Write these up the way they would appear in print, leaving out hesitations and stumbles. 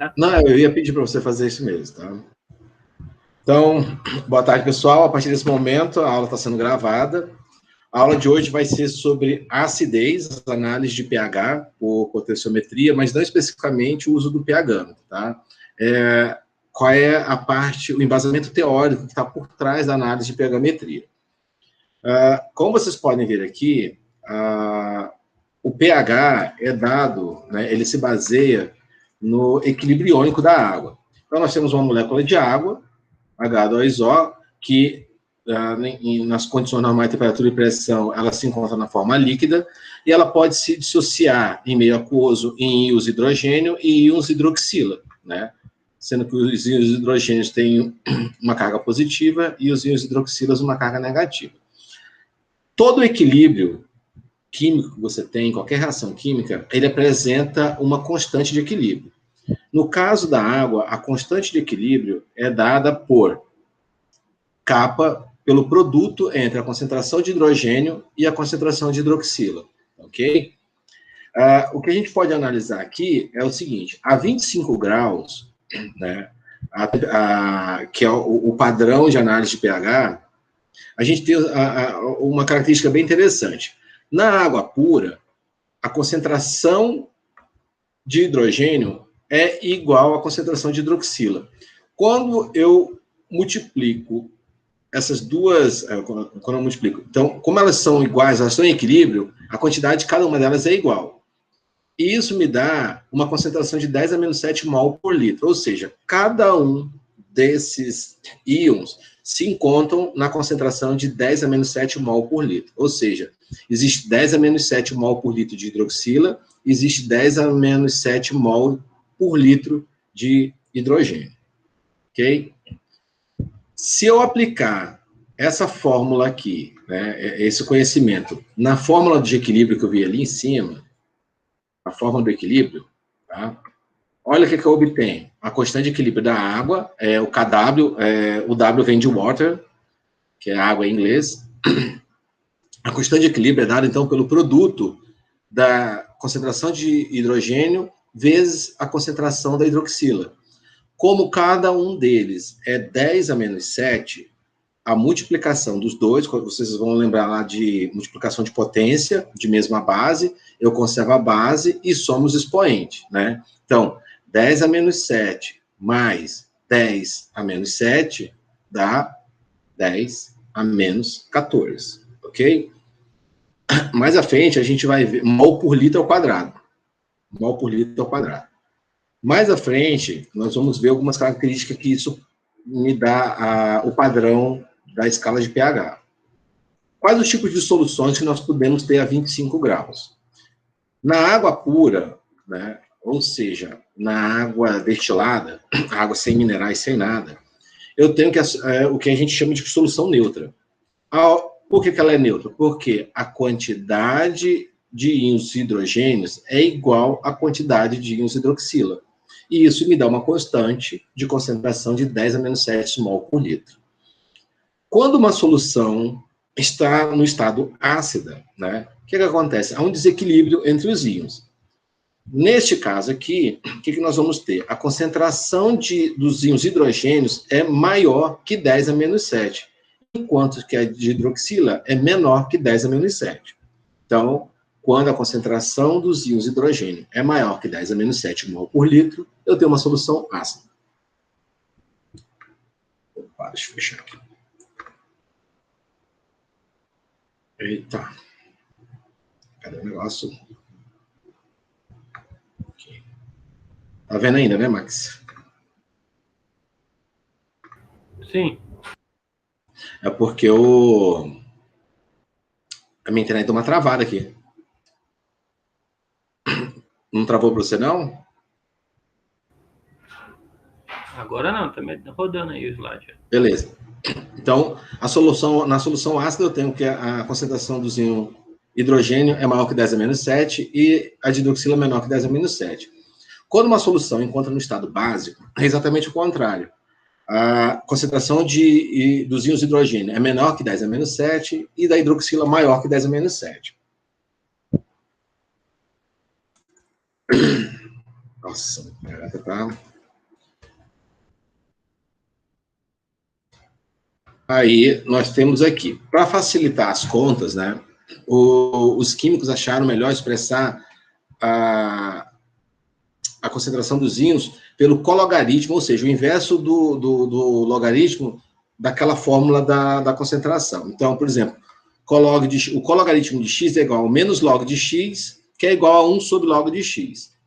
tá? Não, eu ia pedir para você fazer isso mesmo, tá? Então, boa tarde, pessoal. A partir desse momento, a aula está sendo gravada. A aula de hoje vai ser sobre acidez, análise de pH por potenciometria, mas não especificamente o uso do pH, tá? Qual é a parte, o embasamento teórico que está por trás da análise de pH-metria. Como vocês podem ver aqui, o pH é dado, né, ele se baseia no equilíbrio iônico da água. Então, nós temos uma molécula de água, H2O, que nas condições normais de temperatura e pressão, ela se encontra na forma líquida, e ela pode se dissociar em meio aquoso em íons hidrogênio e íons hidroxila, né? Sendo que os íons hidrogênios têm uma carga positiva e os íons hidroxilas uma carga negativa. Todo equilíbrio químico que você tem, qualquer reação química, ele apresenta uma constante de equilíbrio. No caso da água, a constante de equilíbrio é dada por kappa, pelo produto entre a concentração de hidrogênio e a concentração de hidroxila, ok? O que a gente pode analisar aqui é o seguinte: a 25 graus, né, que é o padrão de análise de pH, a gente tem uma característica bem interessante. Na água pura, a concentração de hidrogênio é igual à concentração de hidroxila. Quando eu multiplico essas duas, quando eu multiplico, então, como elas são iguais, elas estão em equilíbrio, a quantidade de cada uma delas é igual. E isso me dá uma concentração de 10 a menos 7 mol por litro, ou seja, cada um desses íons se encontram na concentração de 10 a menos 7 mol por litro, ou seja, existe 10 a menos 7 mol por litro de hidroxila, existe 10 a menos 7 mol por litro de hidrogênio, ok? Se eu aplicar essa fórmula aqui, né, esse conhecimento, na fórmula de equilíbrio que eu vi ali em cima, a fórmula do equilíbrio, tá? Olha o que eu obtenho. A constante de equilíbrio da água, o KW, o W vem de water, que é água em inglês. A constante de equilíbrio é dada, então, pelo produto da concentração de hidrogênio vezes a concentração da hidroxila. Como cada um deles é 10 a menos 7, a multiplicação dos dois, vocês vão lembrar lá de multiplicação de potência, de mesma base, eu conservo a base e somos expoente, né? Então, 10 a menos 7 mais 10 a menos 7 dá 10 a menos 14, ok? Mais à frente, a gente vai ver mol por litro ao quadrado. Mol por litro ao quadrado. Mais à frente, nós vamos ver algumas características que isso me dá o padrão da escala de pH. Quais os tipos de soluções que nós podemos ter a 25 graus? Na água pura, né, ou seja, na água destilada, água sem minerais, sem nada, eu tenho o que a gente chama de solução neutra. Por que ela é neutra? Porque a quantidade de íons hidrogênios é igual à quantidade de íons hidroxila. E isso me dá uma constante de concentração de 10 a menos 7 mol por litro. Quando uma solução está no estado ácida, né, o que acontece? Há um desequilíbrio entre os íons. Neste caso aqui, o que nós vamos ter? A concentração dos íons hidrogênios é maior que 10 a menos 7, enquanto que a de hidroxila é menor que 10 a menos 7. Então, quando a concentração dos íons hidrogênio é maior que 10 a menos 7 mol por litro, eu tenho uma solução ácida. Opa, deixa eu fechar aqui. Eita. Cadê o negócio? Okay. Tá vendo ainda, né, Max? Sim. É porque a minha internet deu uma travada aqui. Não travou para você, não? Agora não, tá rodando aí o slide. Beleza. Então, na solução ácida, eu tenho que a concentração do íon hidrogênio é maior que 10 a menos 7 e a de hidroxila é menor que 10 a menos 7. Quando uma solução encontra no estado básico, é exatamente o contrário. A concentração dos íons hidrogênio é menor que 10 a menos 7 e da hidroxila maior que 10 a menos 7. Nossa, tá... Aí, nós temos aqui, para facilitar as contas, né, os químicos acharam melhor expressar a concentração dos íons pelo cologaritmo, ou seja, o inverso do logaritmo daquela fórmula da concentração. Então, por exemplo, o cologaritmo de x é igual a menos log de x, que é igual a 1 sobre log de x.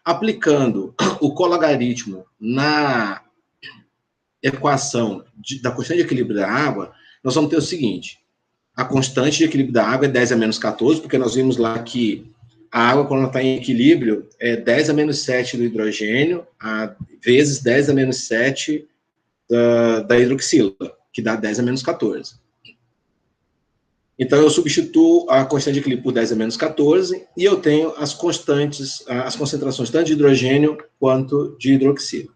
Aplicando o cologaritmo na equação da constante de equilíbrio da água, nós vamos ter o seguinte: a constante de equilíbrio da água é 10 a menos 14, porque nós vimos lá que a água, quando ela está em equilíbrio, é 10 a menos 7 do hidrogênio, vezes 10 a menos 7 da hidroxila, que dá 10 a menos 14. Então, eu substituo a constante de equilíbrio por 10 a menos 14, e eu tenho as constantes, as concentrações tanto de hidrogênio quanto de hidroxila.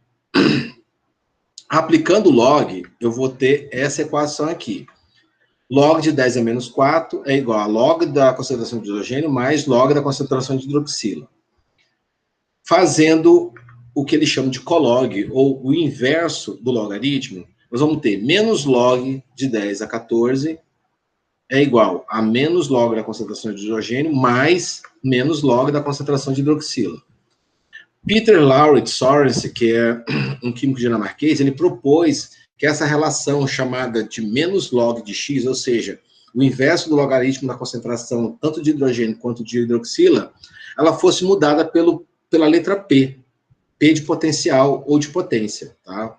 Aplicando log, eu vou ter essa equação aqui. Log de 10 a menos 4 é igual a log da concentração de hidrogênio mais log da concentração de hidroxila. Fazendo o que eles chamam de colog, ou o inverso do logaritmo, nós vamos ter menos log de 10 a 14 é igual a menos log da concentração de hidrogênio mais menos log da concentração de hidroxila. Peter Lauritz Sorensen, que é um químico dinamarquês, ele propôs que essa relação chamada de menos log de x, ou seja, o inverso do logaritmo da concentração tanto de hidrogênio quanto de hidroxila, ela fosse mudada pela letra P, P de potencial ou de potência, tá?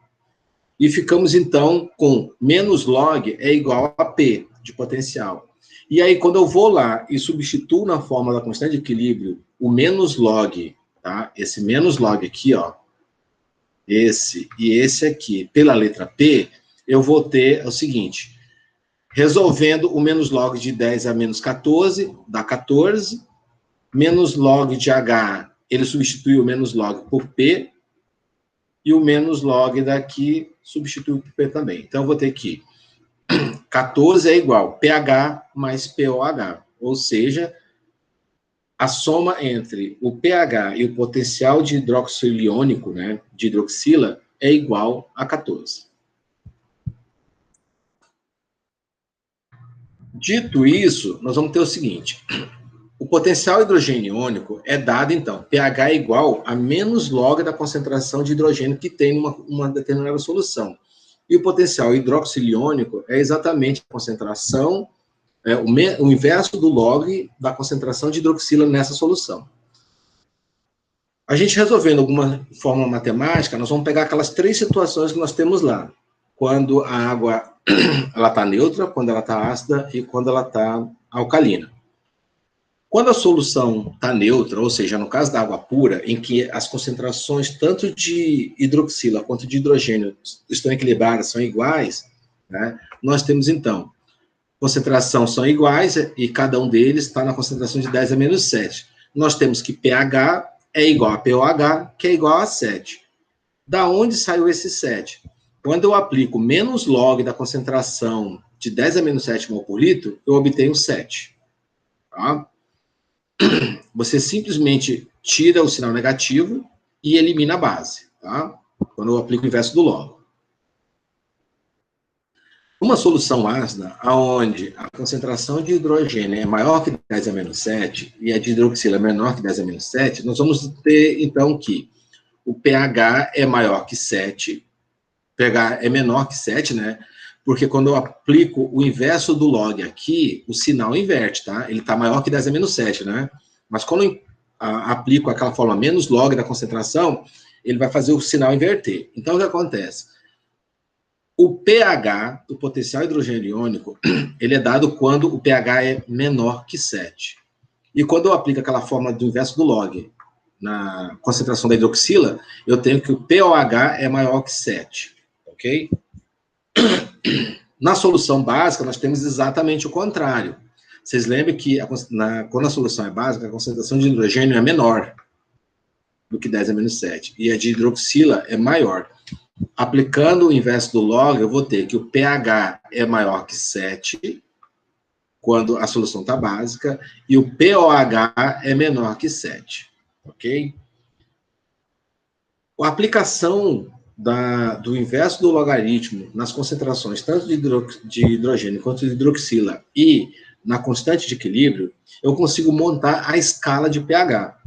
E ficamos, então, com menos log é igual a P de potencial. E aí, quando eu vou lá e substituo na fórmula da constante de equilíbrio o menos log, tá? Esse menos log aqui, ó, esse e esse aqui, pela letra P, eu vou ter o seguinte: resolvendo o menos log de 10 a menos 14, dá 14, menos log de H, ele substitui o menos log por P, e o menos log daqui substitui por P também. Então, eu vou ter que 14 é igual a pH mais POH, ou seja, a soma entre o pH e o potencial de hidróxido iônico, né, de hidroxila, é igual a 14. Dito isso, nós vamos ter o seguinte: o potencial hidrogênio iônico é dado, então, pH é igual a menos log da concentração de hidrogênio que tem uma determinada solução. E o potencial hidróxido iônico é exatamente a concentração, o inverso do log da concentração de hidroxila nessa solução. A gente resolvendo alguma fórmula matemática, nós vamos pegar aquelas 3 situações que nós temos lá. Quando a água ela está neutra, quando ela está ácida e quando ela está alcalina. Quando a solução está neutra, ou seja, no caso da água pura, em que as concentrações tanto de hidroxila quanto de hidrogênio estão equilibradas, são iguais, né, nós temos, então, concentração são iguais e cada um deles está na concentração de 10 a menos 7. Nós temos que pH é igual a POH, que é igual a 7. Da onde saiu esse 7? Quando eu aplico menos log da concentração de 10 a menos 7 mol por litro, eu obtenho 7. Tá? Você simplesmente tira o sinal negativo e elimina a base, tá? Quando eu aplico o inverso do log. Uma solução ácida, onde a concentração de hidrogênio é maior que 10 a menos 7 e a de hidroxila é menor que 10 a menos 7, nós vamos ter, então, que o pH é maior que 7, pH é menor que 7, né? Porque quando eu aplico o inverso do log aqui, o sinal inverte, tá? Ele está maior que 10 a menos 7, né? Mas quando eu aplico aquela forma menos log da concentração, ele vai fazer o sinal inverter. Então, o que acontece? O pH, o potencial hidrogênio iônico, ele é dado quando o pH é menor que 7. E quando eu aplico aquela forma do inverso do log na concentração da hidroxila, eu tenho que o POH é maior que 7. Ok? Na solução básica, nós temos exatamente o contrário. Vocês lembram que quando a solução é básica, a concentração de hidrogênio é menor do que 10 a menos 7. E a de hidroxila é maior. Aplicando o inverso do log, eu vou ter que o pH é maior que 7, quando a solução está básica, e o POH é menor que 7. Ok? A aplicação do inverso do logaritmo nas concentrações tanto de hidrogênio quanto de hidroxila e na constante de equilíbrio, eu consigo montar a escala de pH.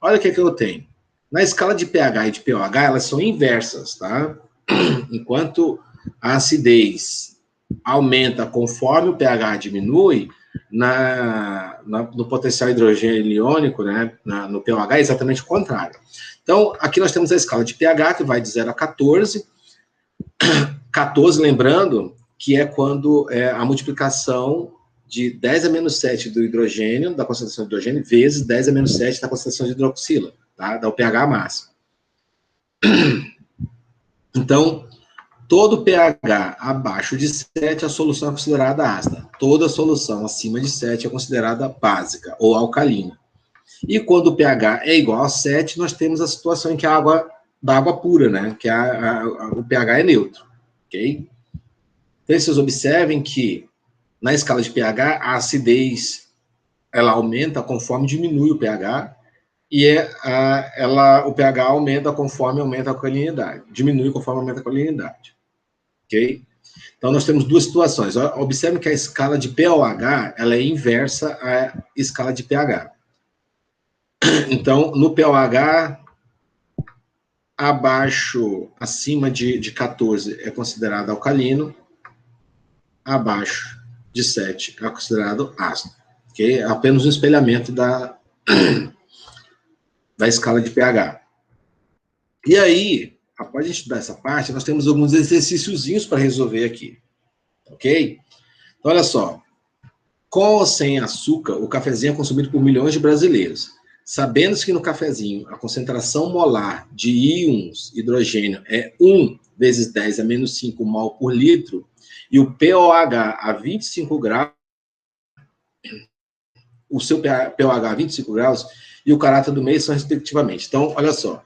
Olha o que eu tenho. Na escala de pH e de pOH, elas são inversas, tá? Enquanto a acidez aumenta conforme o pH diminui, no potencial hidrogênio iônico, né, no pOH, é exatamente o contrário. Então, aqui nós temos a escala de pH, que vai de 0 a 14. 14, lembrando, que é quando a multiplicação de 10 a menos 7 do hidrogênio, da concentração de hidrogênio, vezes 10 a menos 7 da concentração de hidroxila, tá? Dá o pH máximo. Então, todo pH abaixo de 7, a solução é considerada ácida. Toda solução acima de 7 é considerada básica ou alcalina. E quando o pH é igual a 7, nós temos a situação em que a água da água pura, né? Que o pH é neutro, ok? Então, vocês observem que na escala de pH, a acidez ela aumenta conforme diminui o pH e o pH aumenta conforme aumenta a alcalinidade. Diminui conforme aumenta a alcalinidade. Ok? Então, nós temos duas situações. Observe que a escala de pOH ela é inversa à escala de pH. Então, no pOH, acima de 14 é considerado alcalino, abaixo de 7 é considerado ácido. Okay? É apenas um espelhamento da escala de pH. E aí, após a gente estudar essa parte, nós temos alguns exercíciozinhos para resolver aqui. Ok? Então, olha só. Com ou sem açúcar, o cafezinho é consumido por milhões de brasileiros. Sabendo-se que no cafezinho a concentração molar de íons hidrogênio é 1 vezes 10 a menos 5 mol por litro, e o pOH a 25 graus, o seu pOH a 25 graus e o caráter do meio são respectivamente. Então, olha só.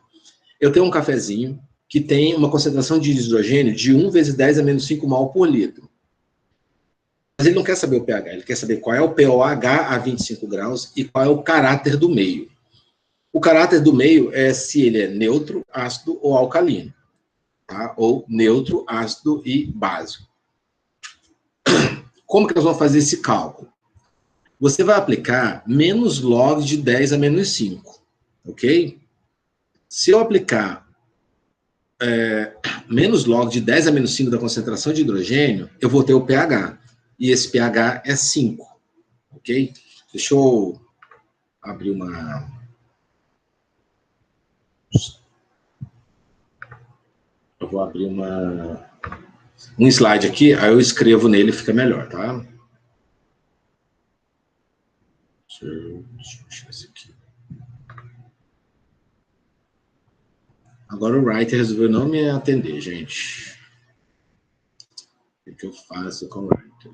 Eu tenho um cafezinho que tem uma concentração de hidrogênio de 1 vezes 10 a menos 5 mol por litro. Mas ele não quer saber o pH, ele quer saber qual é o pOH a 25 graus e qual é o caráter do meio. O caráter do meio é se ele é neutro, ácido ou alcalino. Tá? Ou neutro, ácido e básico. Como que nós vamos fazer esse cálculo? Você vai aplicar menos log de 10 a menos 5. Ok? Se eu aplicar menos log de 10 a menos 5 da concentração de hidrogênio, eu vou ter o pH. E esse pH é 5. Ok? Deixa eu abrir Eu vou abrir um slide aqui, aí eu escrevo nele, fica melhor, tá? Deixa eu puxar esse aqui. Agora o Writer resolveu não me atender, gente. O que eu faço com o Writer?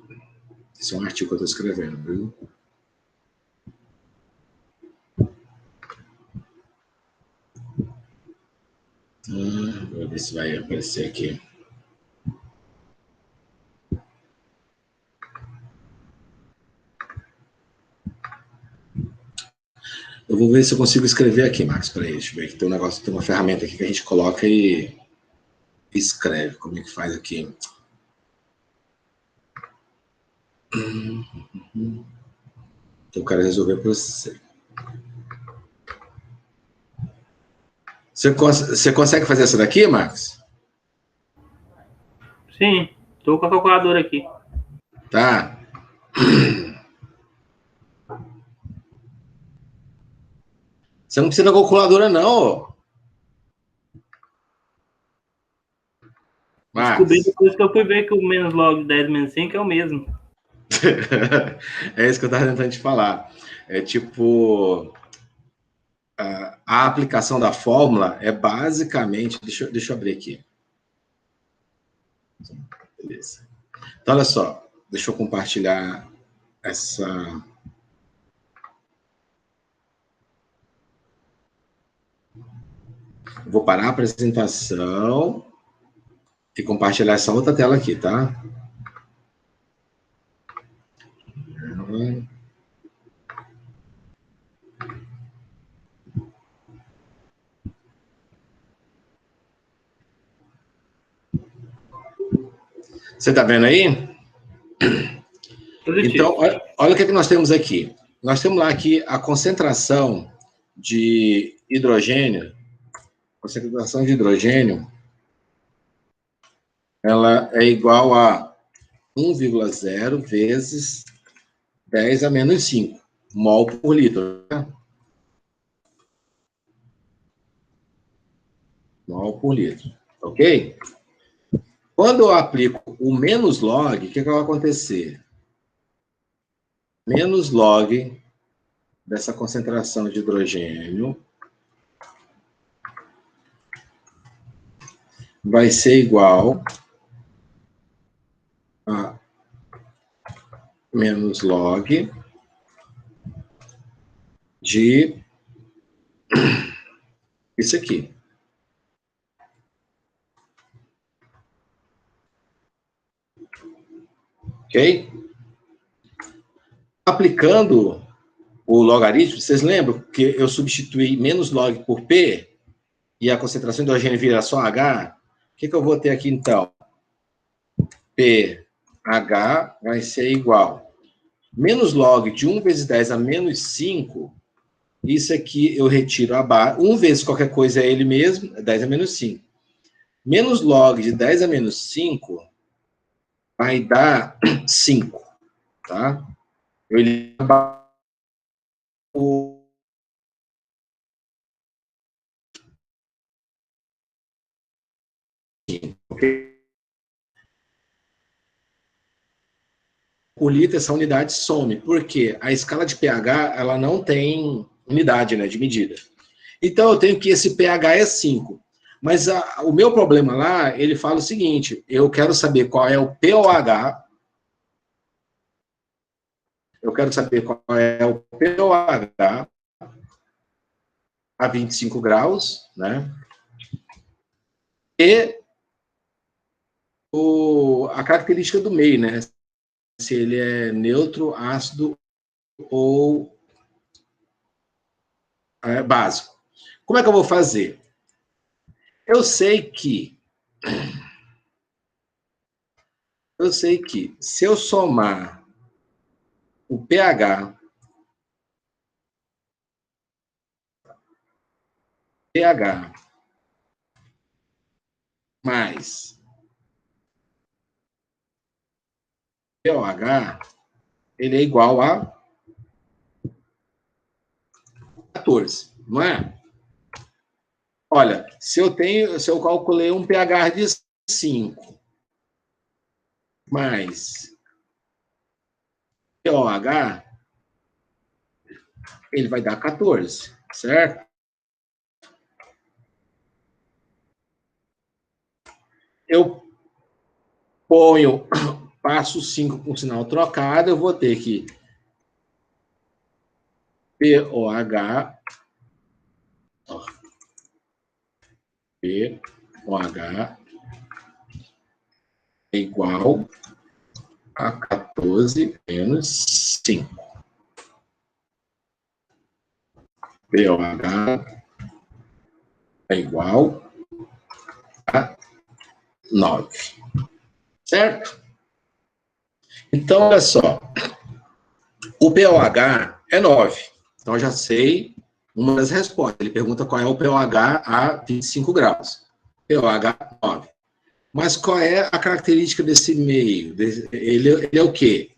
Esse é um artigo que eu estou escrevendo, viu? Vou ver se vai aparecer aqui. Eu vou ver se eu consigo escrever aqui, Max, para eles. Deixa eu ver que tem um negócio, tem uma ferramenta aqui que a gente coloca e escreve. Como é que faz aqui? Então, eu quero resolver para você. Você consegue fazer essa daqui, Max? Sim, estou com a calculadora aqui. Tá. Você não precisa da calculadora, não. Descobri Max. depois que eu fui ver que o menos log de 10 menos 5 é o mesmo. É isso que eu estava tentando te falar. É tipo, a aplicação da fórmula é basicamente. Deixa eu abrir aqui. Beleza. Então, olha só. Deixa eu compartilhar essa. Vou parar a apresentação e compartilhar essa outra tela aqui, tá? Você está vendo aí? Positivo. Então, olha o que nós temos aqui. Nós temos lá aqui a concentração de hidrogênio. Ela é igual a 1,0 vezes 10 a menos 5 mol por litro. Mol por litro. Ok? Quando eu aplico o menos log, o que vai acontecer? Menos log dessa concentração de hidrogênio vai ser igual a menos log de isso aqui. Ok? Aplicando o logaritmo, vocês lembram que eu substituí menos log por P e a concentração de hidrogênio vira só H? O que eu vou ter aqui, então? pH vai ser igual. Menos log de 1 vezes 10 a menos 5, isso aqui eu retiro a barra. 1 vezes qualquer coisa é ele mesmo, é 10 a menos 5. Menos log de 10 a menos 5 vai dar 5, tá? Eu o por litro, essa unidade some, porque a escala de pH, ela não tem unidade, né, de medida. Então, eu tenho que esse pH é 5. Mas o meu problema lá, ele fala o seguinte, eu quero saber qual é o pOH, eu quero saber qual é o pOH a 25 graus, né, e a característica do meio, né, se ele é neutro, ácido ou básico. Como é que eu vou fazer? Eu sei que se eu somar o pH mais pOH, ele é igual a 14, não é? Olha, se eu calculei um pH de 5 mais pOH, ele vai dar 14, certo? Eu passo 5 com sinal trocado, eu vou ter que pOH é igual a 14 menos 5. pOH é igual a 9. Certo? Então, olha só. O pOH é 9. Então, eu já sei uma das respostas. Ele pergunta qual é o pOH a 25 graus. pOH 9. Mas qual é a característica desse meio? Ele é o quê?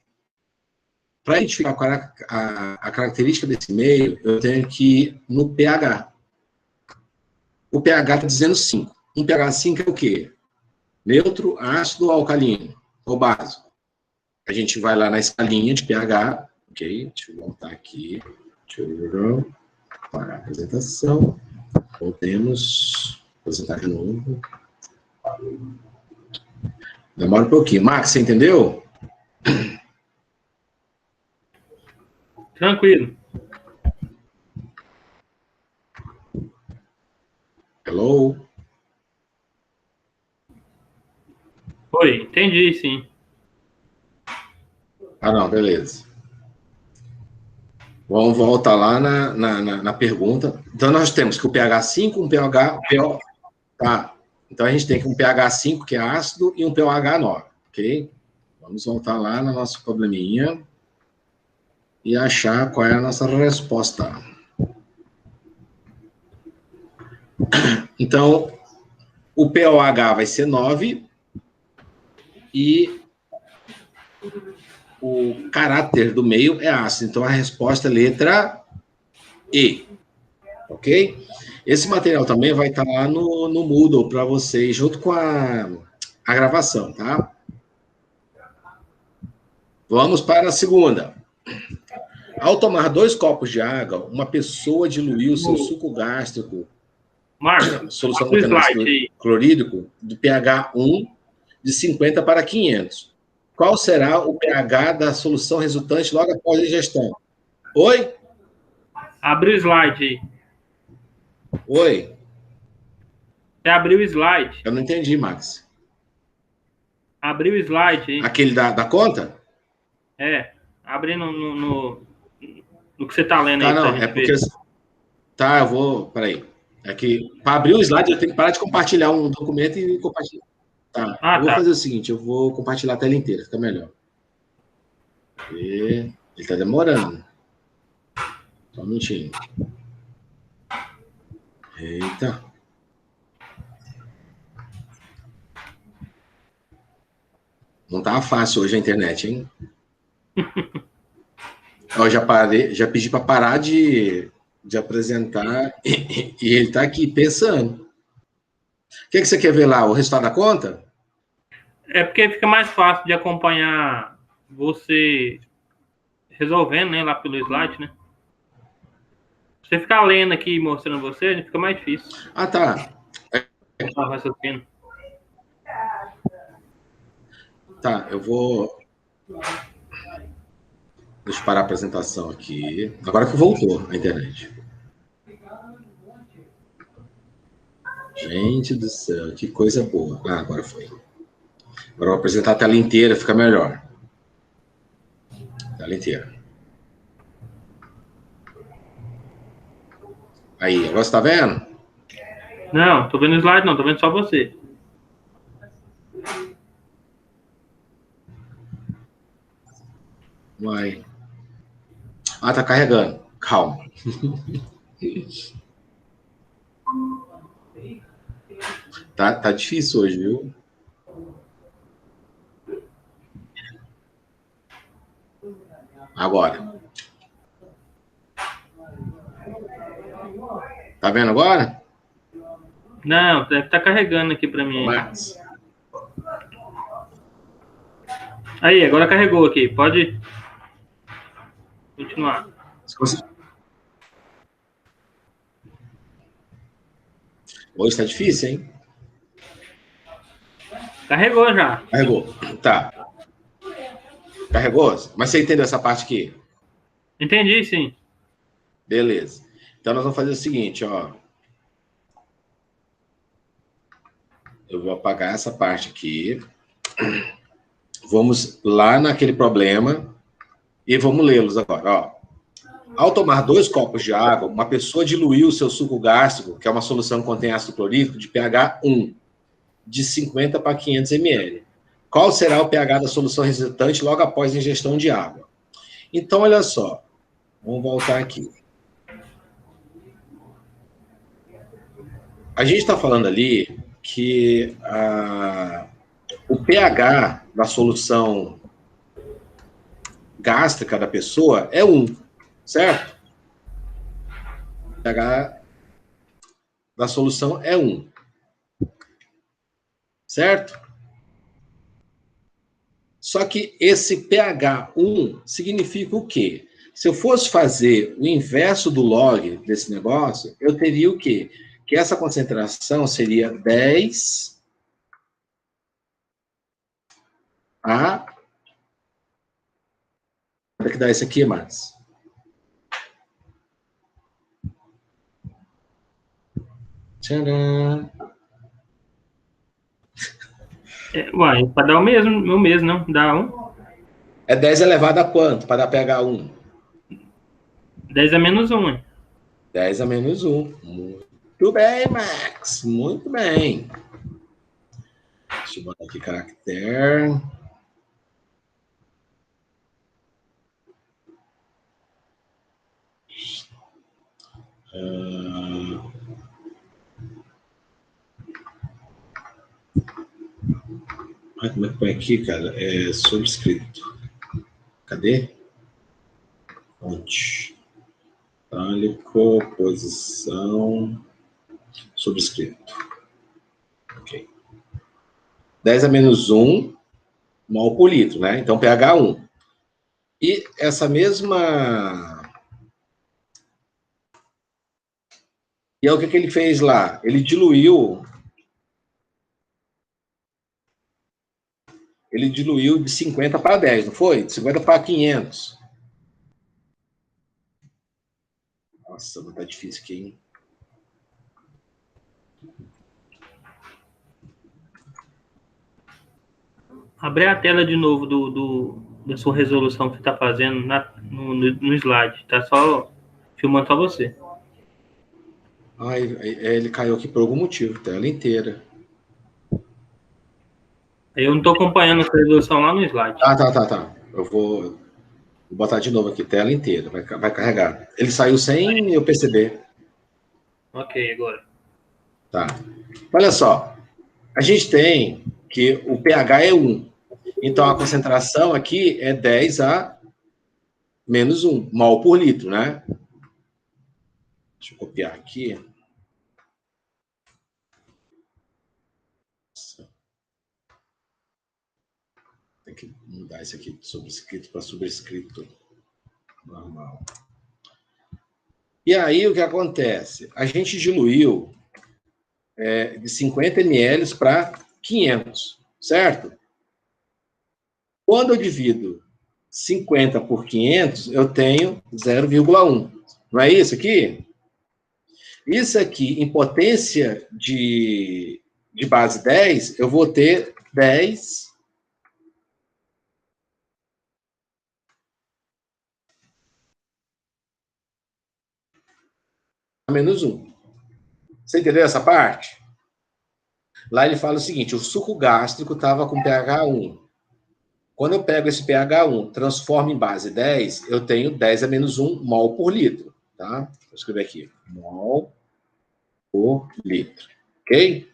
Para identificar qual é a característica desse meio, eu tenho que ir no pH. O pH está dizendo 5. Um pH 5 é o quê? Neutro, ácido, alcalino ou básico. A gente vai lá na escalinha de pH, ok? Deixa eu voltar aqui. Para a apresentação. Voltemos. Apresentar de novo. Demora um pouquinho. Max, você entendeu? Tranquilo. Hello? Oi, entendi, sim. Ah, não, beleza. Vamos voltar lá na pergunta. Então, nós temos que o pH 5, um pH... Tá. Então, a gente tem que um pH 5, que é ácido, e um pOH 9, ok? Vamos voltar lá no nosso probleminha e achar qual é a nossa resposta. Então, o POH vai ser 9 e o caráter do meio é ácido. Então, a resposta é letra E, ok? Esse material também vai estar lá no Moodle para vocês, junto com a gravação, tá? Vamos para a segunda. Ao tomar 2 copos de água, uma pessoa diluiu seu suco gástrico, Marcos, solução abre o contendo slide ácido aí. clorídrico, do pH 1 de 50 para 500. Qual será o pH da solução resultante logo após a ingestão? Oi? Abre o slide aí. Oi? Você abriu o slide. Eu não entendi, Max. Abriu o slide aí. Aquele da conta? É. Abre no que você tá lendo Tá, aí pra não, gente é porque... ver. Tá, eu vou... Peraí. É que para abrir o slide eu tenho que parar de compartilhar um documento e compartilhar. Tá, Ah, eu vou tá. fazer o seguinte, eu vou compartilhar a tela inteira, fica melhor. E ele tá demorando. Só um minutinho. Eita. Não tá fácil hoje a internet, hein? Eu já pedi para parar de apresentar e ele tá aqui pensando. O que você quer ver lá? O resultado da conta? É porque fica mais fácil de acompanhar você resolvendo, né, lá pelo slide, né? Você ficar lendo aqui e mostrando você, fica mais difícil. Ah, tá. Raciocínio. Tá, eu vou... Deixa eu parar a apresentação aqui. Agora que voltou a internet. Gente do céu, que coisa boa. Ah, agora foi. Agora eu vou apresentar a tela inteira, fica melhor. Tela inteira. Aí, agora você tá vendo? Não, tô vendo o slide não, tô vendo só você. Vai. Ah, tá carregando. Calma. Tá difícil hoje, viu? Agora. Tá vendo agora? Não, deve estar carregando aqui pra mim. Max. Aí, agora carregou aqui. Pode continuar. Hoje tá difícil, hein? Carregou já. Carregou. Tá. Carregou? Mas você entendeu essa parte aqui? Entendi, sim. Beleza. Então nós vamos fazer o seguinte, ó. Eu vou apagar essa parte aqui. Vamos lá naquele problema e vamos lê-los agora, ó. Ao tomar 2 copos de água, uma pessoa diluiu o seu suco gástrico, que é uma solução que contém ácido clorídrico, de pH 1, de 50 para 500 ml. Qual será o pH da solução resultante logo após a ingestão de água? Então, olha só. Vamos voltar aqui. A gente está falando ali que o pH da solução gástrica da pessoa é 1, certo? O pH da solução é 1. Certo? Só que esse pH 1 significa o quê? Se eu fosse fazer o inverso do log desse negócio, eu teria o quê? Que essa concentração seria 10 a... Quanto é que dá isso aqui, Marcos? Tcharam! Uai, para dar o mesmo, não? Dá 1. É 10 elevado a quanto para dar pH 1? 10 a menos 1, hein? 10 a menos 1. Muito bem, Max. Muito bem. Deixa eu botar aqui caractere. Como é que põe aqui, cara? É subscrito. Cadê? Fonte. Itálico, posição, subscrito. Ok. 10 a menos 1 mol por litro, né? Então, pH 1. E essa mesma... E é o que ele fez lá? Ele diluiu de 50 para 10, não foi? De 50 para 500. Nossa, não tá difícil aqui, hein? Abre a tela de novo da sua resolução que você está fazendo no slide. Tá só filmando só você. Ele caiu aqui por algum motivo, tela inteira. Eu não estou acompanhando essa resolução lá no slide. Tá. Eu vou botar de novo aqui, tela inteira, vai carregar. Ele saiu sem eu perceber. Ok, agora. Tá. Olha só, a gente tem que o pH é 1. Então, a concentração aqui é 10 a menos 1 mol por litro, né? Deixa eu copiar aqui. Tem que mudar isso aqui de subscrito para subscrito normal. E aí, o que acontece? A gente diluiu de 50 ml para 500, certo? Quando eu divido 50 por 500, eu tenho 0,1. Não é isso aqui? Isso aqui, em potência de base 10, eu vou ter 10 a menos 1. Você entendeu essa parte? Lá ele fala o seguinte, o suco gástrico estava com pH 1. Quando eu pego esse pH 1, transformo em base 10, eu tenho 10 a menos 1 mol por litro. Tá? Vou escrever aqui. Mol por litro. Ok?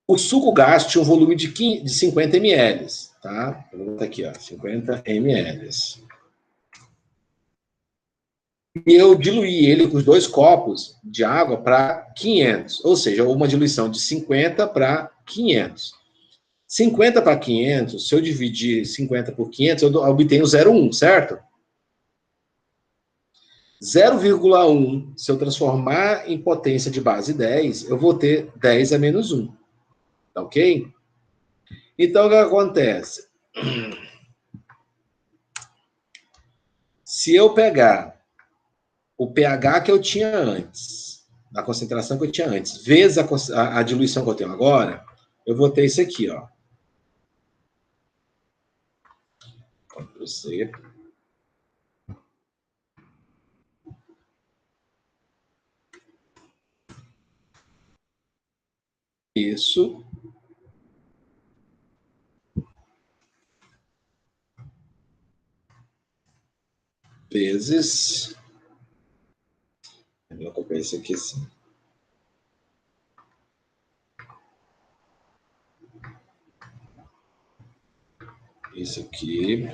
O suco gástrico tinha um volume de 50 ml. Tá? Eu vou botar aqui, ó, 50 ml. E eu diluí ele com os 2 copos de água para 500. Ou seja, uma diluição de 50 para 500. 50 para 500, se eu dividir 50 por 500, eu obtenho 0,1, certo? 0,1, se eu transformar em potência de base 10, eu vou ter 10 a menos 1. Tá ok? Então, o que acontece? Se eu pegar o pH que eu tinha antes, a concentração que eu tinha antes, vezes a diluição que eu tenho agora, eu vou ter isso aqui, ó. Ctrl C. Isso. Vezes. Eu vou copiar isso aqui assim. Isso aqui.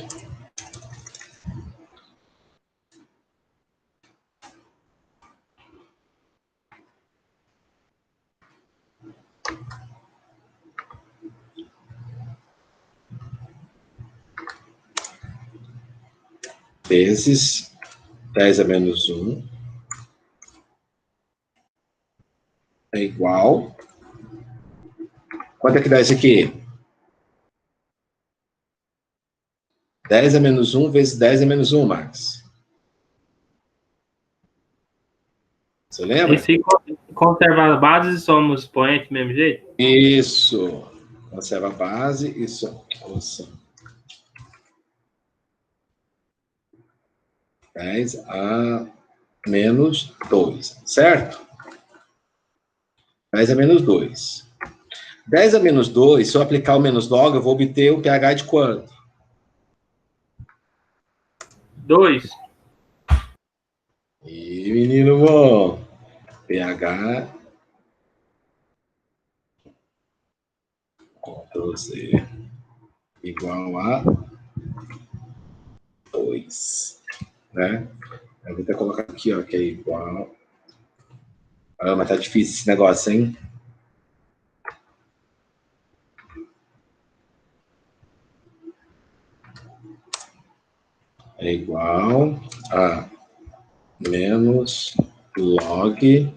Vezes 10 a menos 1 é igual. Quanto é que dá isso aqui? 10 a menos 1 vezes 10 a menos 1, Max. Você lembra? Esse conserva as bases e somos expoentes do mesmo jeito? Isso. Conserva a base. Isso. Nossa. 10 a menos 2, certo? 10 a menos 2. 10 a menos 2, se eu aplicar o menos log, eu vou obter o pH de quanto? 2. Aí, menino bom. pH. Ctrl+C. Igual a 2. Né? Eu vou até colocar aqui, ó, que é igual. Ah, mas tá difícil esse negócio, hein? É igual a menos log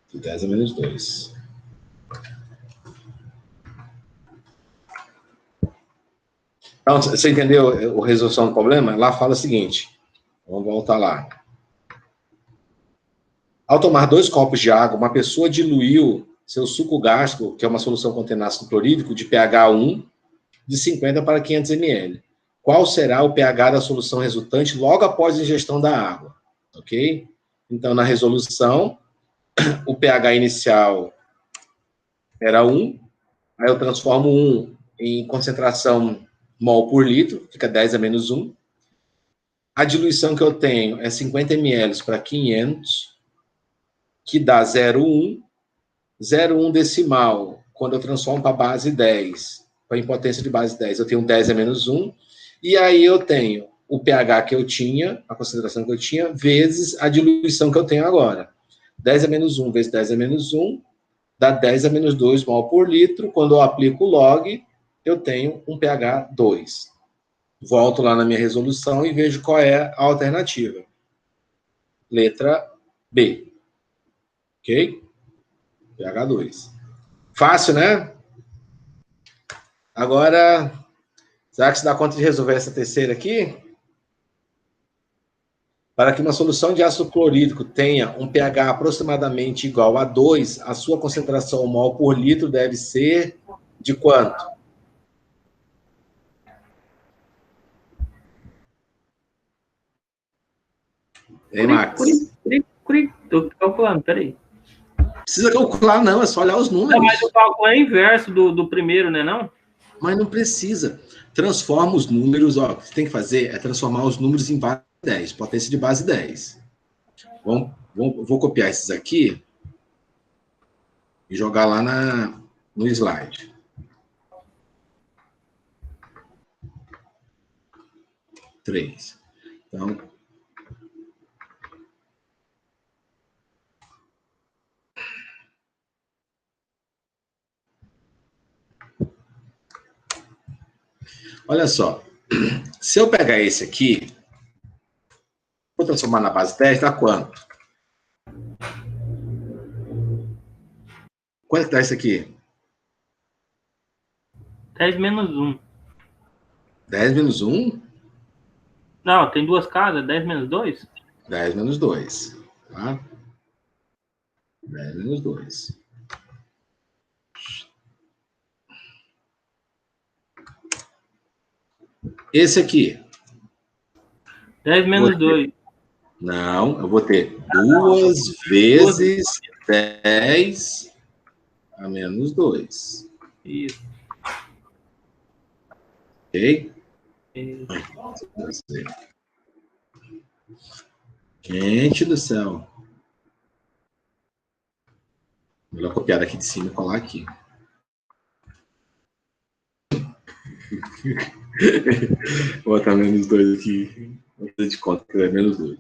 de 10 a menos 2. Então, você entendeu a resolução do problema? Lá fala o seguinte. Vamos voltar lá. Ao tomar 2 copos de água, uma pessoa diluiu seu suco gástrico, que é uma solução contendo ácido clorídrico, de pH 1, de 50 para 500 ml. Qual será o pH da solução resultante logo após a ingestão da água? Ok? Então, na resolução, o pH inicial era 1, aí eu transformo 1 em concentração mol por litro, fica 10 a menos 1. A diluição que eu tenho é 50 ml para 500, que dá 0,1. 0,1 decimal, quando eu transformo para base 10, para impotência de base 10, eu tenho 10 a menos 1, e aí eu tenho o pH que eu tinha, a concentração que eu tinha, vezes a diluição que eu tenho agora. 10 a menos 1 vezes 10 a menos 1, dá 10 a menos 2 mol por litro. Quando eu aplico o log, eu tenho um pH 2. Volto lá na minha resolução e vejo qual é a alternativa. Letra B. Ok? pH 2. Fácil, né? Agora, será que se dá conta de resolver essa terceira aqui? Para que uma solução de ácido clorídrico tenha um pH aproximadamente igual a 2, a sua concentração mol por litro deve ser de quanto? Hein, Max? Estou calculando, peraí. Precisa calcular, não, é só olhar os números. Não, mas o cálculo é inverso do primeiro, né, não? Mas não precisa. Transforma os números, ó, o que você tem que fazer é transformar os números em base 10, potência de base 10. Vou copiar esses aqui e jogar lá no slide. Três. Então, olha só. Se eu pegar esse aqui, vou transformar na base 10, dá quanto? Quanto que dá isso aqui? 10 menos 1. 10 menos 1? Não, tem duas casas, 10 menos 2? 10 menos 2. Tá? 10 menos 2. Esse aqui. 10 menos 2. Não, eu vou ter 2 vezes 10 a menos 2. Isso. Ok? Isso. Gente do céu. Melhor copiar aqui de cima e colar aqui. Vou botar menos 2 aqui. Vou fazer de conta que é menos 2.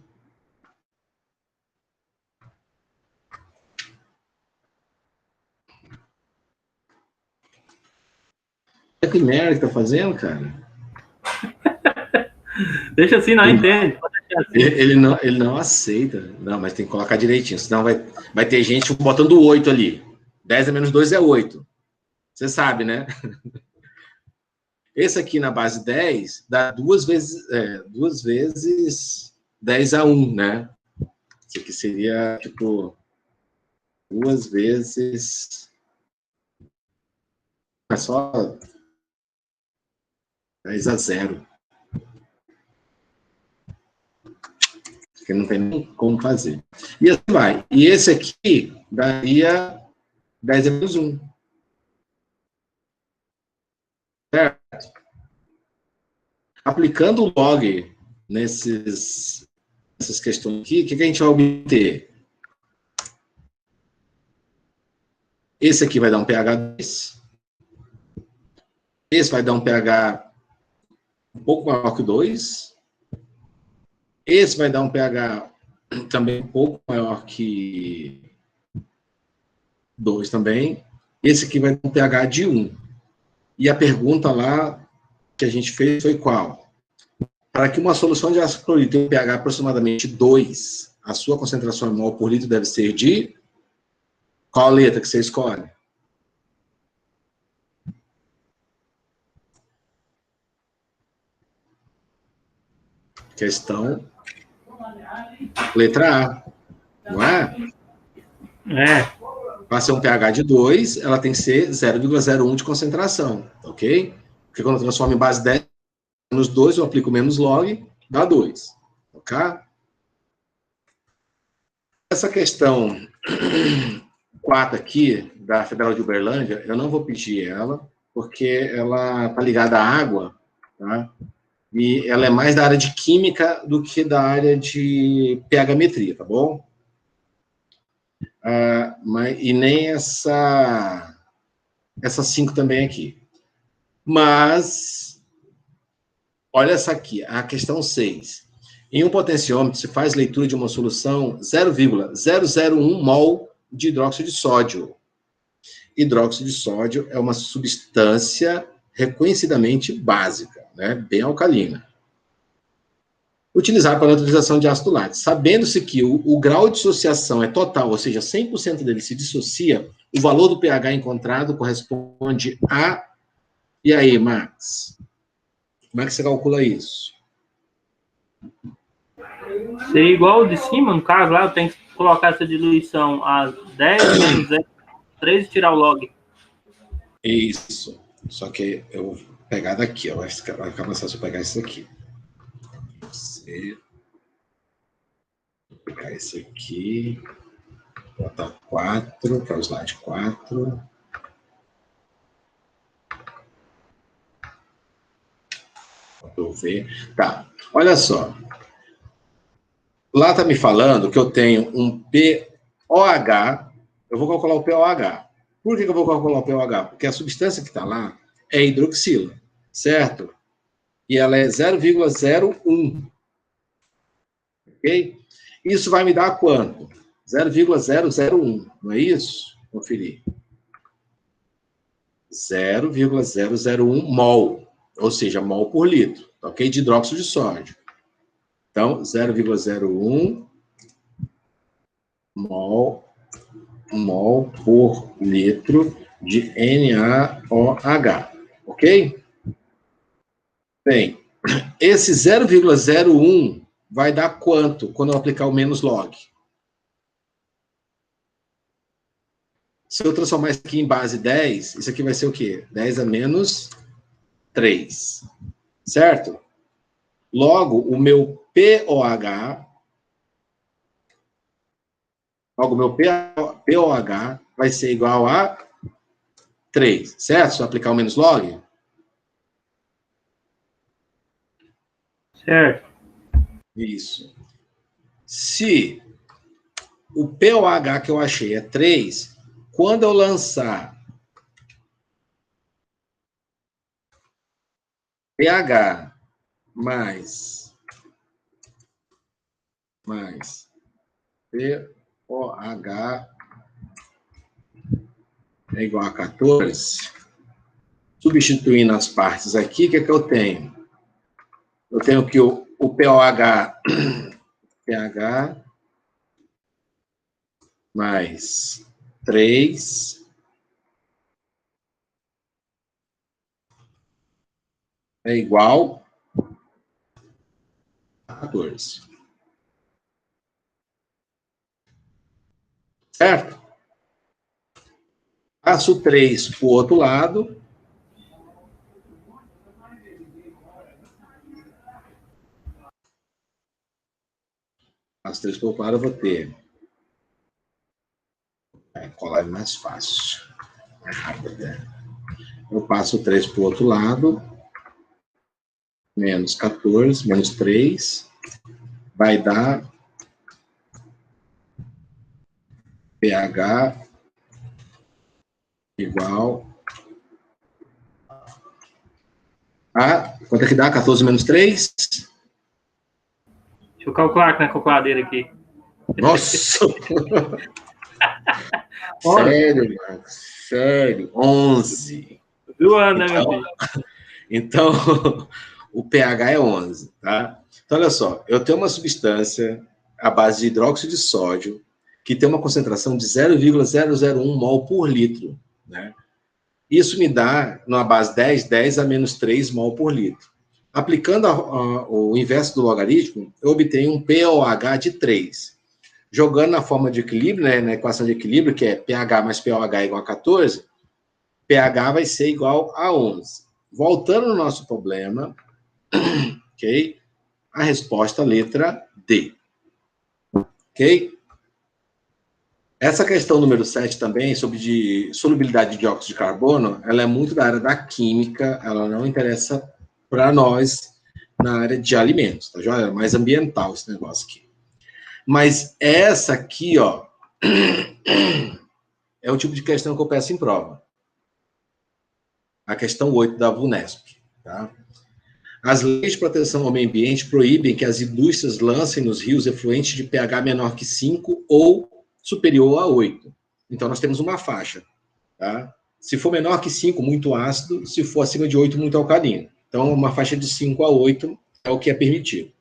Que merda que tá fazendo, cara? Deixa assim, não entende. Ele não aceita. Não, mas tem que colocar direitinho, senão vai ter gente botando 8 ali. 10 a menos 2 é 8. Você sabe, né? Esse aqui na base 10 dá 2 vezes 10 a 1, né? Isso aqui seria, tipo, 2 vezes... É só 10 a 0. Porque não tem nem como fazer. E assim vai. E esse aqui daria 10 a menos 1. Certo? Aplicando o log nessas questões aqui, o que a gente vai obter? Esse aqui vai dar um pH 2. Esse vai dar um pH um pouco maior que o 2. Esse vai dar um pH também um pouco maior que 2 também. Esse aqui vai dar um pH de 1. E a pergunta lá que a gente fez foi qual? Para que uma solução de ácido clorídrico tenha um pH aproximadamente 2, a sua concentração em mol por litro deve ser de... Qual a letra que você escolhe? Questão... Letra A. Não é? É. Para ser um pH de 2, ela tem que ser 0,01 de concentração, ok? Porque quando eu transformo em base 10, menos 2, eu aplico menos log, dá 2, ok? Essa questão 4 aqui, da Federal de Uberlândia, eu não vou pedir ela, porque ela está ligada à água, tá? E ela é mais da área de química do que da área de pH-metria, tá bom? E nem essas 5 também aqui. Mas, olha essa aqui, a questão 6. Em um potenciômetro, se faz leitura de uma solução 0,001 mol de hidróxido de sódio. Hidróxido de sódio é uma substância reconhecidamente básica, né? Bem alcalina. Utilizado para a neutralização de ácido lático. Sabendo-se que o grau de dissociação é total, ou seja, 100% dele se dissocia, o valor do pH encontrado corresponde a... E aí, Max? Como é que você calcula isso? Seria igual o de cima, no caso, lá eu tenho que colocar essa diluição a 10 menos 0,3 e tirar o log. Isso. Só que eu vou pegar daqui, ó. Vai ficar mais fácil eu pegar isso aqui. Você... Vou pegar esse aqui. Botar 4, para o slide 4. Eu ver. Tá, olha só. Lá está me falando que eu tenho um POH. Eu vou calcular o POH. Por que eu vou calcular o POH? Porque a substância que está lá é hidroxila, certo? E ela é 0,01. Ok? Isso vai me dar quanto? 0,001, não é isso? Conferir. 0,001 mol, ou seja, mol por litro, ok? De hidróxido de sódio. Então, 0,01 mol por litro de NaOH, ok? Bem, esse 0,01 vai dar quanto quando eu aplicar o menos log? Se eu transformar isso aqui em base 10, isso aqui vai ser o quê? 10 a menos 3, certo? Logo, o meu POH vai ser igual a 3, certo? Se eu aplicar o menos log? Certo. Isso. Se o POH que eu achei é 3, quando eu lançar pH mais POH é igual a 14, substituindo as partes aqui, o que é que eu tenho? Eu tenho que o POH mais 3 é igual a 14. Certo? Passo 3 para o outro lado. Passo 3 para o outro lado, eu vou ter. Colar é mais fácil. Mais rápido, né? Eu passo 3 para o outro lado. menos 14, menos 3, vai dar pH igual a... Quanto é que dá? 14 menos 3? Deixa eu calcular aqui na calculadeira aqui. Nossa! Sério, Marcos? Sério? 11. Zoando, né, meu filho? Então, o pH é 11, tá? Então, olha só, eu tenho uma substância à base de hidróxido de sódio que tem uma concentração de 0,001 mol por litro, né? Isso me dá, numa base 10 a menos 3 mol por litro. Aplicando o inverso do logaritmo, eu obtenho um pOH de 3. Jogando na forma de equilíbrio, né, na equação de equilíbrio, que é pH mais pOH igual a 14, pH vai ser igual a 11. Voltando no nosso problema, ok? A resposta, letra D. Ok? Essa questão número 7 também, sobre de solubilidade de dióxido de carbono, ela é muito da área da química, ela não interessa para nós na área de alimentos, tá joia? É mais ambiental esse negócio aqui. Mas essa aqui, ó, é o tipo de questão que eu peço em prova. A questão 8 da VUNESP, tá? As leis de proteção ao meio ambiente proíbem que as indústrias lancem nos rios efluentes de pH menor que 5 ou superior a 8. Então, nós temos uma faixa, tá? Se for menor que 5, muito ácido. Se for acima de 8, muito alcalino. Então, uma faixa de 5 a 8 é o que é permitido.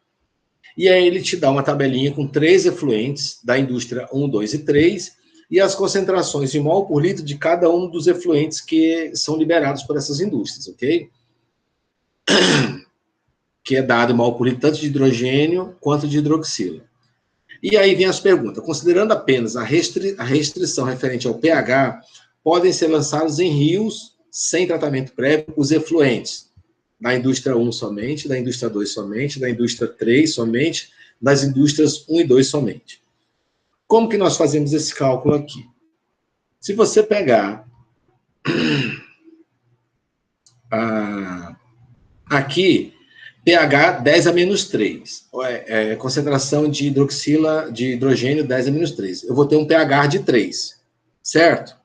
E aí ele te dá uma tabelinha com 3 efluentes da indústria 1, 2 e 3 e as concentrações de mol por litro de cada um dos efluentes que são liberados por essas indústrias, ok? Que é dado mol por litro tanto de hidrogênio quanto de hidroxila. E aí vem as perguntas. Considerando apenas a restrição referente ao pH, podem ser lançados em rios sem tratamento prévio os efluentes da indústria 1 somente, da indústria 2 somente, da indústria 3 somente, das indústrias 1 e 2 somente. Como que nós fazemos esse cálculo aqui? Se você pegar aqui, pH 10 a menos 3, concentração de hidroxila, de hidrogênio 10 a menos 3. Eu vou ter um pH de 3, certo?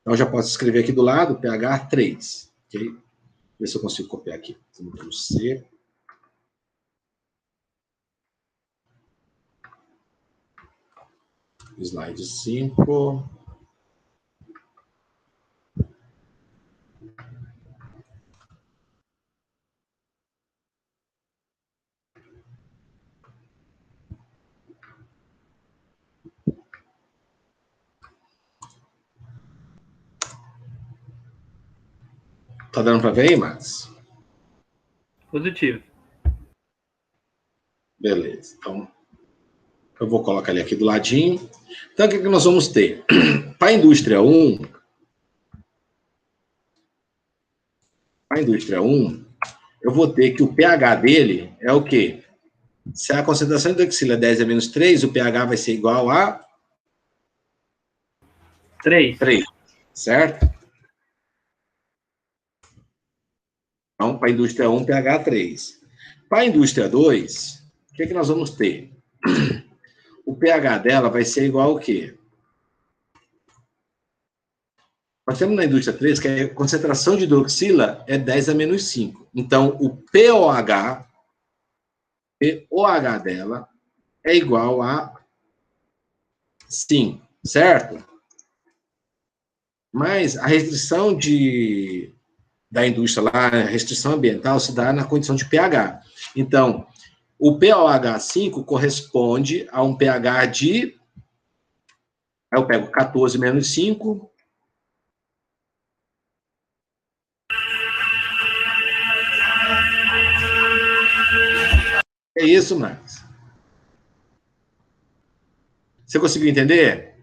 Então, eu já posso escrever aqui do lado, pH 3, ok? Ver se eu consigo copiar aqui. Ctrl C. Slide 5. Tá dando para ver aí, Max? Positivo. Beleza. Então, eu vou colocar ele aqui do ladinho. Então, o que nós vamos ter? Para a indústria 1, eu vou ter que o pH dele é o quê? Se a concentração de hidroxila é 10 a menos 3, o pH vai ser igual a 3. Certo? Então, para a indústria 1, pH 3. Para a indústria 2, o que nós vamos ter? O pH dela vai ser igual ao quê? Nós temos na indústria 3 que a concentração de hidroxila é 10 a menos 5. Então, o pOH dela é igual a 5, certo? Mas a restrição da indústria lá, a restrição ambiental, se dá na condição de pH. Então, o pOH 5 corresponde a um pH de... Aí eu pego 14 menos 5... É isso, Max. Você conseguiu entender?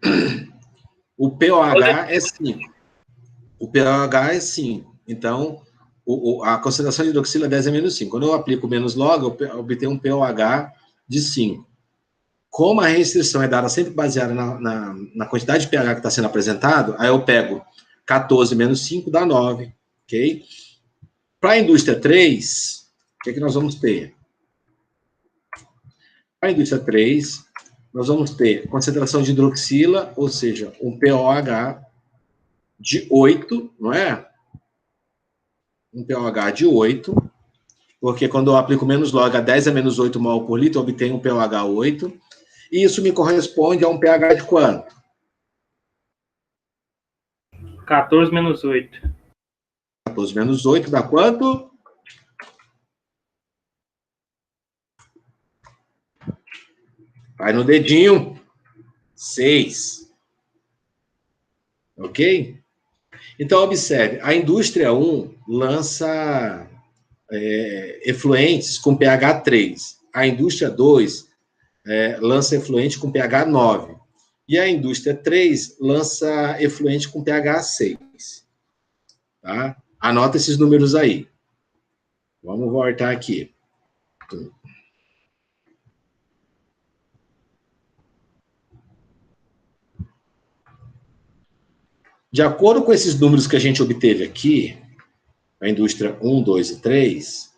O pOH é 5. O pOH é 5. Então, a concentração de hidroxila é 10 a menos 5. Quando eu aplico menos log, eu obtenho um pOH de 5. Como a restrição é dada sempre baseada na quantidade de pH que está sendo apresentado, aí eu pego 14 menos 5 dá 9. Ok? Para a indústria 3, que é que nós vamos ter? A indústria 3, nós vamos ter concentração de hidroxila, ou seja, um POH de 8, não é? Um POH de 8, porque quando eu aplico menos log a 10 a menos 8 mol por litro, eu obtenho um pOH 8, e isso me corresponde a um pH de quanto? 14 menos 8. 14 menos 8 dá quanto? Vai no dedinho. 6. Ok? Então, observe, a indústria 1 lança efluentes com pH 3. A indústria 2 lança efluente com pH 9. E a indústria 3 lança efluente com pH 6. Tá? Anota esses números aí. Vamos voltar aqui. De acordo com esses números que a gente obteve aqui, a indústria 1, 2 e 3,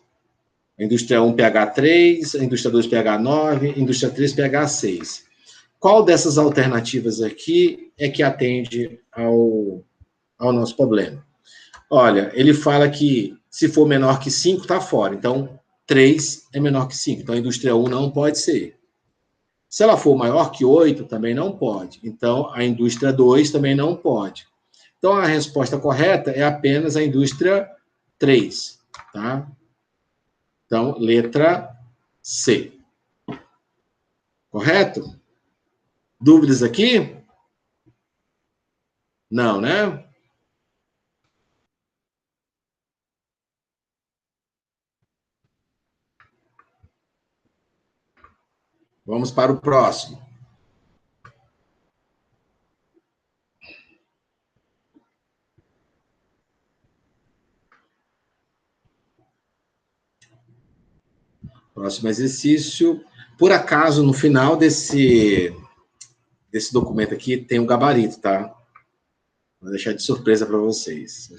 a indústria 1 pH 3, a indústria 2 pH 9, a indústria 3 pH 6. Qual dessas alternativas aqui é que atende ao nosso problema? Olha, ele fala que se for menor que 5, está fora. Então, 3 é menor que 5. Então, a indústria 1 não pode ser. Se ela for maior que 8, também não pode. Então, a indústria 2 também não pode. Então, a resposta correta é apenas a indústria 3, tá? Então, letra C. Correto? Dúvidas aqui? Não, né? Vamos para o próximo. Próximo exercício. Por acaso, no final desse documento aqui, tem um gabarito, tá? Vou deixar de surpresa para vocês.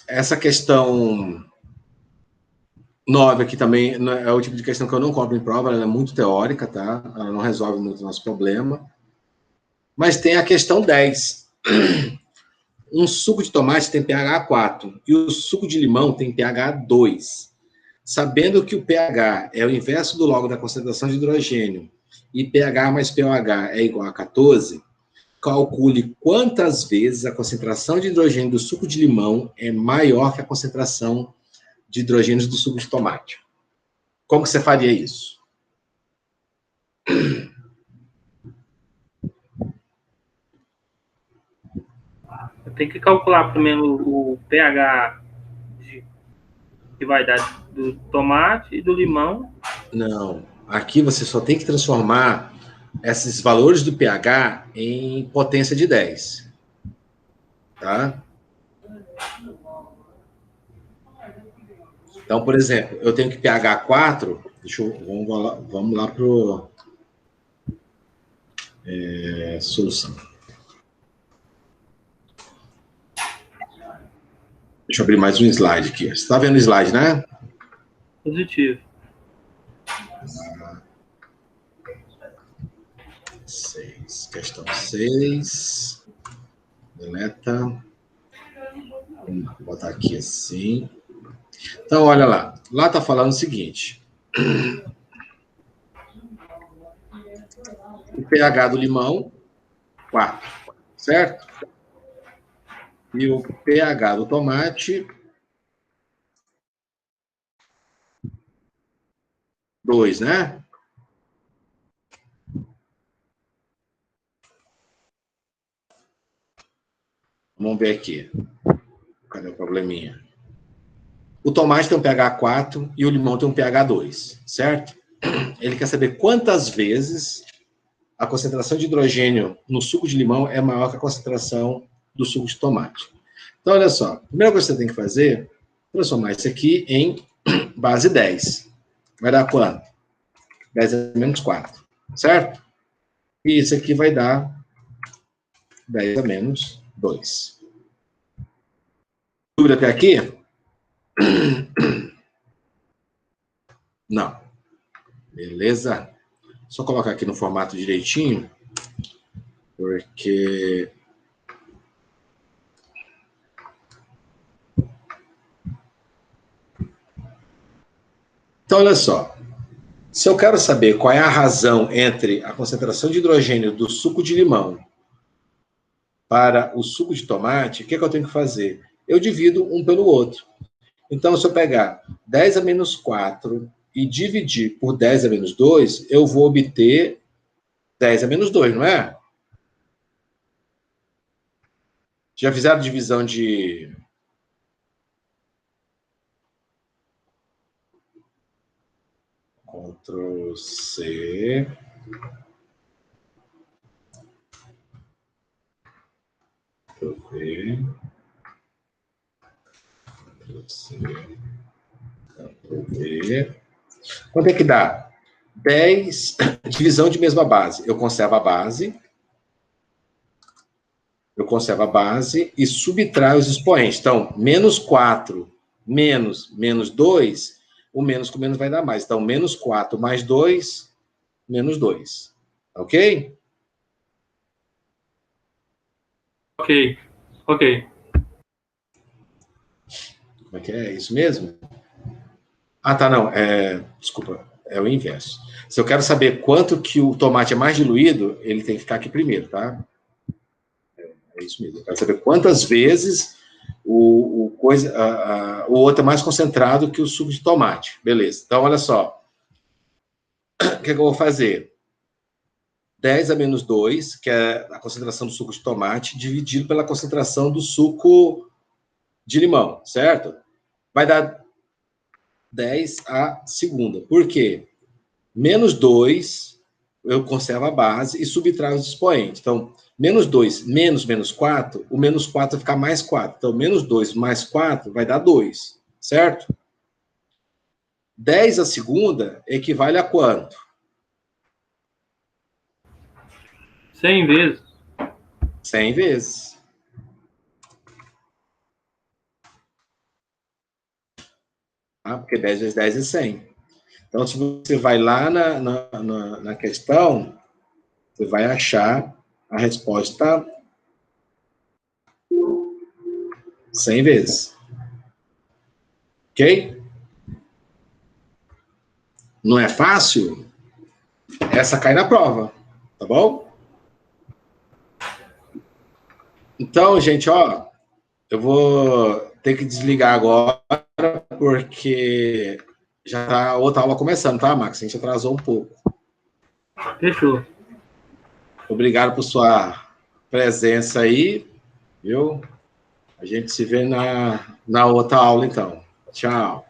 Essa questão 9 aqui também é o tipo de questão que eu não cobro em prova, ela é muito teórica, tá? Ela não resolve muito o nosso problema. Mas tem a questão 10. Um suco de tomate tem pH 4 e o suco de limão tem pH 2. Sabendo que o pH é o inverso do log da concentração de hidrogênio e pH mais pOH é igual a 14, calcule quantas vezes a concentração de hidrogênio do suco de limão é maior que a concentração de hidrogênio do suco de tomate. Como que você faria isso? Eu tenho que calcular primeiro o pH que vai dar do tomate e do limão. Não. Aqui você só tem que transformar esses valores do pH em potência de 10. Tá? Então, por exemplo, eu tenho que pH 4. Vamos lá para o solução. Deixa eu abrir mais um slide aqui. Você está vendo o slide, né? Positivo. 6. Questão 6. Deleta. Vou botar aqui assim. Então, olha lá. Lá está falando o seguinte. O pH do limão, 4. Certo? E o pH do tomate, 2, né? Vamos ver aqui. Cadê o probleminha? O tomate tem um pH 4 e o limão tem um pH 2, certo? Ele quer saber quantas vezes a concentração de hidrogênio no suco de limão é maior que a concentração do suco de tomate. Então, olha só. A primeira coisa que você tem que fazer é transformar isso aqui em base 10. Vai dar quanto? 10 a menos 4, certo? E isso aqui vai dar 10 a menos 2. dúvida até aqui? Não. Beleza? Só colocar aqui no formato direitinho, porque... Então, olha só. Se eu quero saber qual é a razão entre a concentração de hidrogênio do suco de limão para o suco de tomate, o que eu tenho que fazer? Eu divido um pelo outro. Então, se eu pegar 10 a menos 4 e dividir por 10 a menos 2, eu vou obter 10 a menos 2, não é? Já fizeram divisão de... Ctrl C. Ctrl V. Ctrl C. Ctrl V. Quanto é que dá? 10, divisão de mesma base. Eu conservo a base. Eu conservo a base e subtraio os expoentes. Então, menos 4 menos 2, o menos com menos vai dar mais. Então, menos 4 mais 2, menos 2. Ok? Ok. Ok. Como é que é? Isso mesmo? Ah, tá, não. Desculpa, é o inverso. Se eu quero saber quanto que o tomate é mais diluído, ele tem que ficar aqui primeiro, tá? É isso mesmo. Eu quero saber quantas vezes o outro é mais concentrado que o suco de tomate. Beleza. Então, olha só. O que eu vou fazer? 10 a menos 2, que é a concentração do suco de tomate, dividido pela concentração do suco de limão, certo? Vai dar 10 a segunda. Por quê? Menos 2, eu conservo a base e subtraio os expoentes. Então, menos 2 menos 4, o menos 4 vai ficar mais 4. Então, menos 2 mais 4 vai dar 2, certo? 10 a segunda equivale a quanto? 100 vezes. 100 vezes. Tá? Porque 10 vezes 10 é 100. Então, se você vai lá na questão, você vai achar a resposta 100 vezes. Ok? Não é fácil? Essa cai na prova. Tá bom? Então, gente, ó, eu vou ter que desligar agora, porque já tá a outra aula começando, tá, Max? A gente atrasou um pouco. Fechou. Obrigado por sua presença aí, viu? A gente se vê na outra aula, então. Tchau.